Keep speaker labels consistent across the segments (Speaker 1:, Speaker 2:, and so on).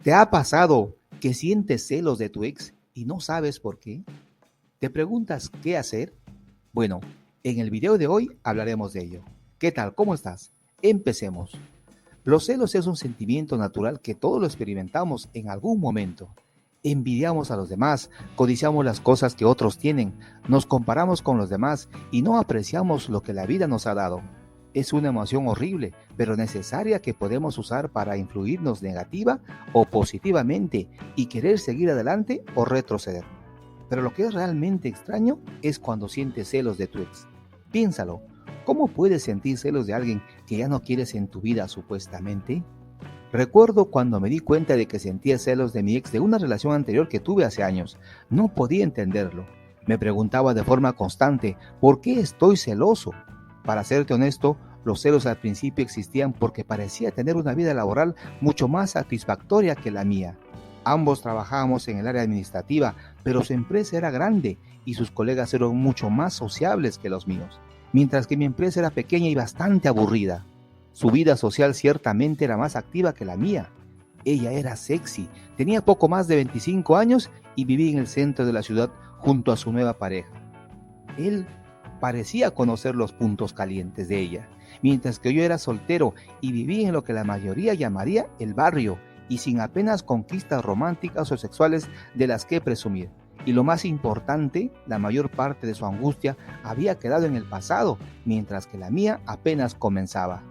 Speaker 1: ¿Te ha pasado que sientes celos de tu ex y no sabes por qué? ¿Te preguntas qué hacer? Bueno, en el video de hoy hablaremos de ello. ¿Qué tal? ¿Cómo estás? Empecemos. Los celos es un sentimiento natural que todos lo experimentamos en algún momento. Envidiamos a los demás, codiciamos las cosas que otros tienen, nos comparamos con los demás y no apreciamos lo que la vida nos ha dado. Es una emoción horrible, pero necesaria que podemos usar para influirnos negativa o positivamente y querer seguir adelante o retroceder. Pero lo que es realmente extraño es cuando sientes celos de tu ex. Piénsalo, ¿cómo puedes sentir celos de alguien que ya no quieres en tu vida supuestamente? Recuerdo cuando me di cuenta de que sentía celos de mi ex de una relación anterior que tuve hace años. No podía entenderlo. Me preguntaba de forma constante, ¿por qué estoy celoso? Para serte honesto, los celos al principio existían porque parecía tener una vida laboral mucho más satisfactoria que la mía. Ambos trabajábamos en el área administrativa, pero su empresa era grande y sus colegas eran mucho más sociables que los míos, mientras que mi empresa era pequeña y bastante aburrida. Su vida social ciertamente era más activa que la mía. Ella era sexy, tenía poco más de 25 años y vivía en el centro de la ciudad junto a su nueva pareja. Él parecía conocer los puntos calientes de ella, mientras que yo era soltero y vivía en lo que la mayoría llamaría el barrio y sin apenas conquistas románticas o sexuales de las que presumir. Y lo más importante, la mayor parte de su angustia había quedado en el pasado, mientras que la mía apenas comenzaba.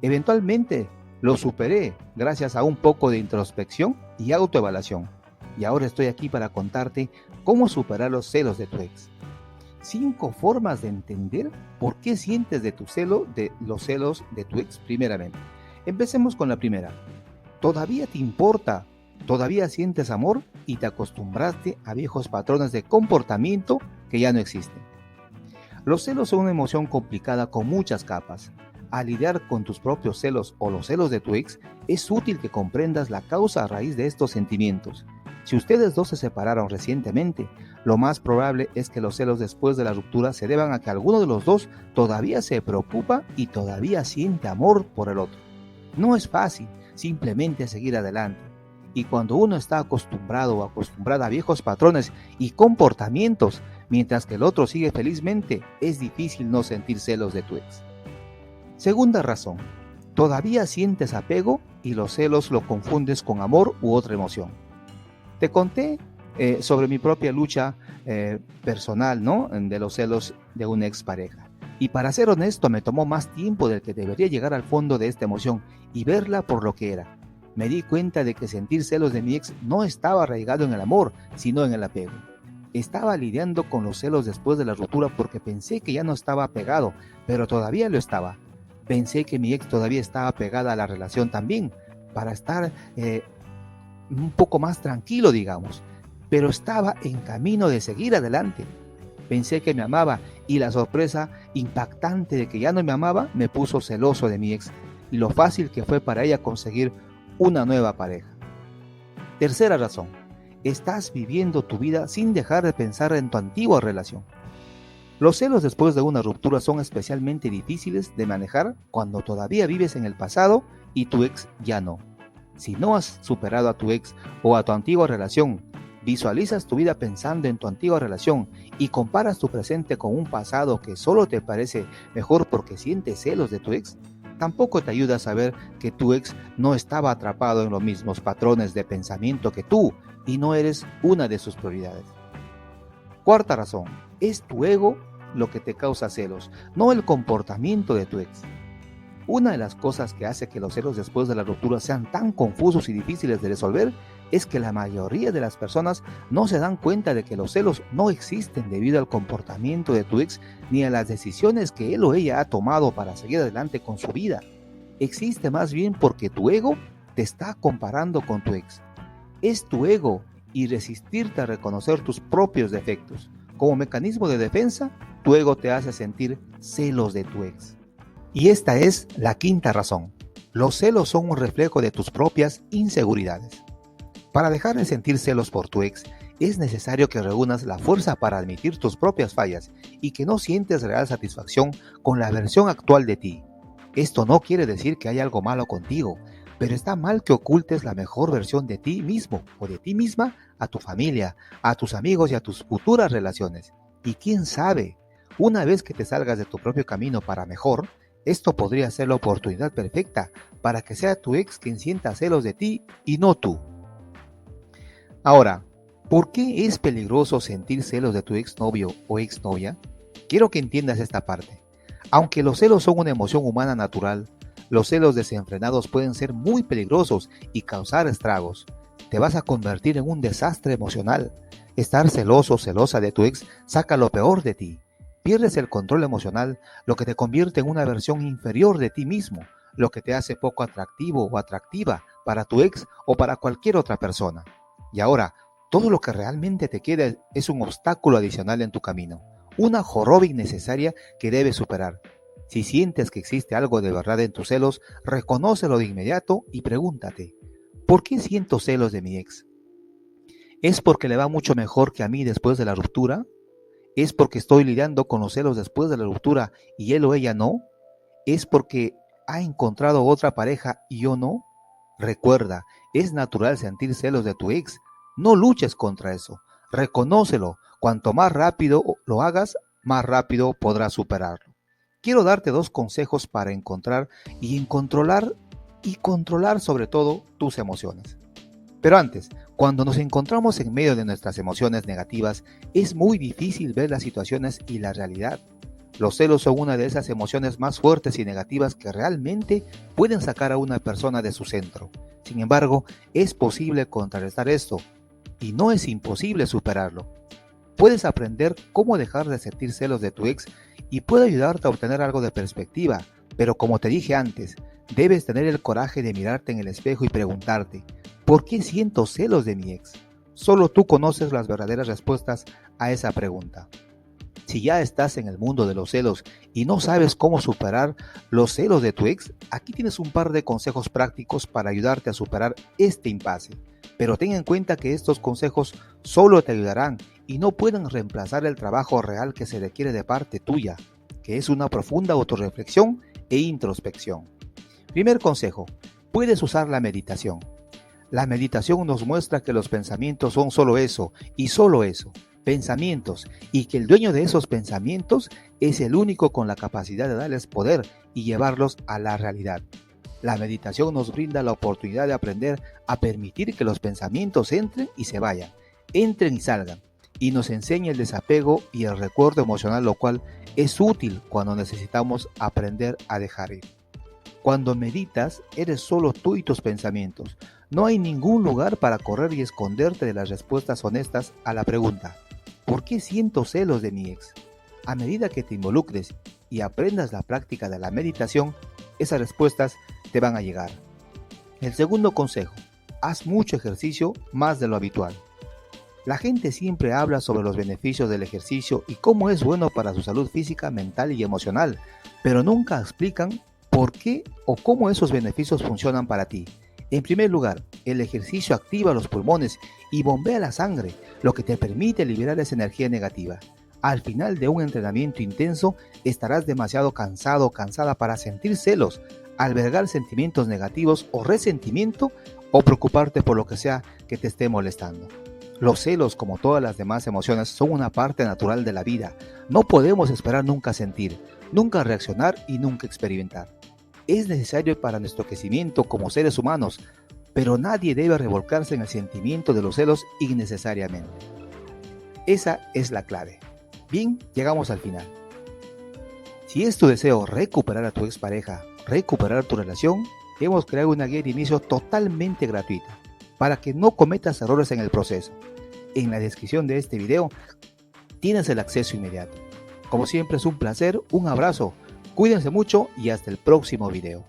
Speaker 1: Eventualmente lo superé gracias a un poco de introspección y autoevaluación. Y ahora estoy aquí para contarte cómo superar los celos de tu ex. 5 formas de entender por qué sientes los celos de tu ex primeramente. Empecemos con la primera. ¿Todavía te importa? ¿Todavía sientes amor y te acostumbraste a viejos patrones de comportamiento que ya no existen? Los celos son una emoción complicada con muchas capas. Al lidiar con tus propios celos o los celos de tu ex, es útil que comprendas la causa a raíz de estos sentimientos. Si ustedes dos se separaron recientemente, lo más probable es que los celos después de la ruptura se deban a que alguno de los dos todavía se preocupa y todavía siente amor por el otro. No es fácil simplemente seguir adelante. Y cuando uno está acostumbrado o acostumbrada a viejos patrones y comportamientos, mientras que el otro sigue felizmente, es difícil no sentir celos de tu ex. Segunda razón, todavía sientes apego y los celos lo confundes con amor u otra emoción. Te conté sobre mi propia lucha personal, ¿no? De los celos de una expareja. Y para ser honesto, me tomó más tiempo del que debería llegar al fondo de esta emoción y verla por lo que era. Me di cuenta de que sentir celos de mi ex no estaba arraigado en el amor, sino en el apego. Estaba lidiando con los celos después de la ruptura porque pensé que ya no estaba apegado, pero todavía lo estaba. Pensé que mi ex todavía estaba pegada a la relación también, para estar un poco más tranquilo, digamos, pero estaba en camino de seguir adelante. Pensé que me amaba y la sorpresa impactante de que ya no me amaba me puso celoso de mi ex y lo fácil que fue para ella conseguir una nueva pareja. Tercera razón, estás viviendo tu vida sin dejar de pensar en tu antigua relación. Los celos después de una ruptura son especialmente difíciles de manejar cuando todavía vives en el pasado y tu ex ya no. Si no has superado a tu ex o a tu antigua relación, visualizas tu vida pensando en tu antigua relación y comparas tu presente con un pasado que solo te parece mejor porque sientes celos de tu ex, tampoco te ayuda a saber que tu ex no estaba atrapado en los mismos patrones de pensamiento que tú y no eres una de sus prioridades. Cuarta razón, es tu ego lo que te causa celos, no el comportamiento de tu ex. Una de las cosas que hace que los celos después de la ruptura sean tan confusos y difíciles de resolver es que la mayoría de las personas no se dan cuenta de que los celos no existen debido al comportamiento de tu ex ni a las decisiones que él o ella ha tomado para seguir adelante con su vida. Existe más bien porque tu ego te está comparando con tu ex. Es tu ego y resistirte a reconocer tus propios defectos. Como mecanismo de defensa, tu ego te hace sentir celos de tu ex. Y esta es la quinta razón. Los celos son un reflejo de tus propias inseguridades. Para dejar de sentir celos por tu ex, es necesario que reúnas la fuerza para admitir tus propias fallas y que no sientes real satisfacción con la versión actual de ti. Esto no quiere decir que hay algo malo contigo, pero está mal que ocultes la mejor versión de ti mismo o de ti misma a tu familia, a tus amigos y a tus futuras relaciones. Y quién sabe, una vez que te salgas de tu propio camino para mejor, esto podría ser la oportunidad perfecta para que sea tu ex quien sienta celos de ti y no tú. Ahora, ¿por qué es peligroso sentir celos de tu exnovio o exnovia? Quiero que entiendas esta parte. Aunque los celos son una emoción humana natural, los celos desenfrenados pueden ser muy peligrosos y causar estragos. Te vas a convertir en un desastre emocional. Estar celoso o celosa de tu ex saca lo peor de ti. Pierdes el control emocional, lo que te convierte en una versión inferior de ti mismo, lo que te hace poco atractivo o atractiva para tu ex o para cualquier otra persona. Y ahora, todo lo que realmente te queda es un obstáculo adicional en tu camino, una joroba innecesaria que debes superar. Si sientes que existe algo de verdad en tus celos, reconócelo de inmediato y pregúntate, ¿por qué siento celos de mi ex? ¿Es porque le va mucho mejor que a mí después de la ruptura? ¿Es porque estoy lidiando con los celos después de la ruptura y él o ella no? ¿Es porque ha encontrado otra pareja y yo no? Recuerda, es natural sentir celos de tu ex. No luches contra eso. Reconócelo. Cuanto más rápido lo hagas, más rápido podrás superarlo. Quiero darte 2 consejos para encontrar y controlar sobre todo tus emociones. Pero antes, cuando nos encontramos en medio de nuestras emociones negativas, es muy difícil ver las situaciones y la realidad. Los celos son una de esas emociones más fuertes y negativas que realmente pueden sacar a una persona de su centro. Sin embargo, es posible contrarrestar esto, y no es imposible superarlo. Puedes aprender cómo dejar de sentir celos de tu ex y puede ayudarte a obtener algo de perspectiva, pero como te dije antes, debes tener el coraje de mirarte en el espejo y preguntarte, ¿por qué siento celos de mi ex? Solo tú conoces las verdaderas respuestas a esa pregunta. Si ya estás en el mundo de los celos y no sabes cómo superar los celos de tu ex, aquí tienes un par de consejos prácticos para ayudarte a superar este impasse. Pero ten en cuenta que estos consejos solo te ayudarán y no pueden reemplazar el trabajo real que se requiere de parte tuya, que es una profunda autorreflexión e introspección. Primer consejo, puedes usar la meditación. La meditación nos muestra que los pensamientos son solo eso y solo eso, pensamientos, y que el dueño de esos pensamientos es el único con la capacidad de darles poder y llevarlos a la realidad. La meditación nos brinda la oportunidad de aprender a permitir que los pensamientos entren y se vayan, entren y salgan, y nos enseña el desapego y el recuerdo emocional, lo cual es útil cuando necesitamos aprender a dejar ir. Cuando meditas, eres solo tú y tus pensamientos. No hay ningún lugar para correr y esconderte de las respuestas honestas a la pregunta, ¿por qué siento celos de mi ex? A medida que te involucres y aprendas la práctica de la meditación, esas respuestas te van a llegar. El segundo consejo, haz mucho ejercicio más de lo habitual. La gente siempre habla sobre los beneficios del ejercicio y cómo es bueno para su salud física, mental y emocional, pero nunca explican por qué o cómo esos beneficios funcionan para ti. En primer lugar, el ejercicio activa los pulmones y bombea la sangre, lo que te permite liberar esa energía negativa. Al final de un entrenamiento intenso, estarás demasiado cansado o cansada para sentir celos, albergar sentimientos negativos o resentimiento o preocuparte por lo que sea que te esté molestando. Los celos, como todas las demás emociones, son una parte natural de la vida. No podemos esperar nunca sentir, nunca reaccionar y nunca experimentar. Es necesario para nuestro crecimiento como seres humanos, pero nadie debe revolcarse en el sentimiento de los celos innecesariamente. Esa es la clave. Bien, llegamos al final. Si es tu deseo recuperar a tu expareja, recuperar tu relación, hemos creado una guía de inicio totalmente gratuita para que no cometas errores en el proceso. En la descripción de este video tienes el acceso inmediato. Como siempre es un placer, un abrazo, cuídense mucho y hasta el próximo video.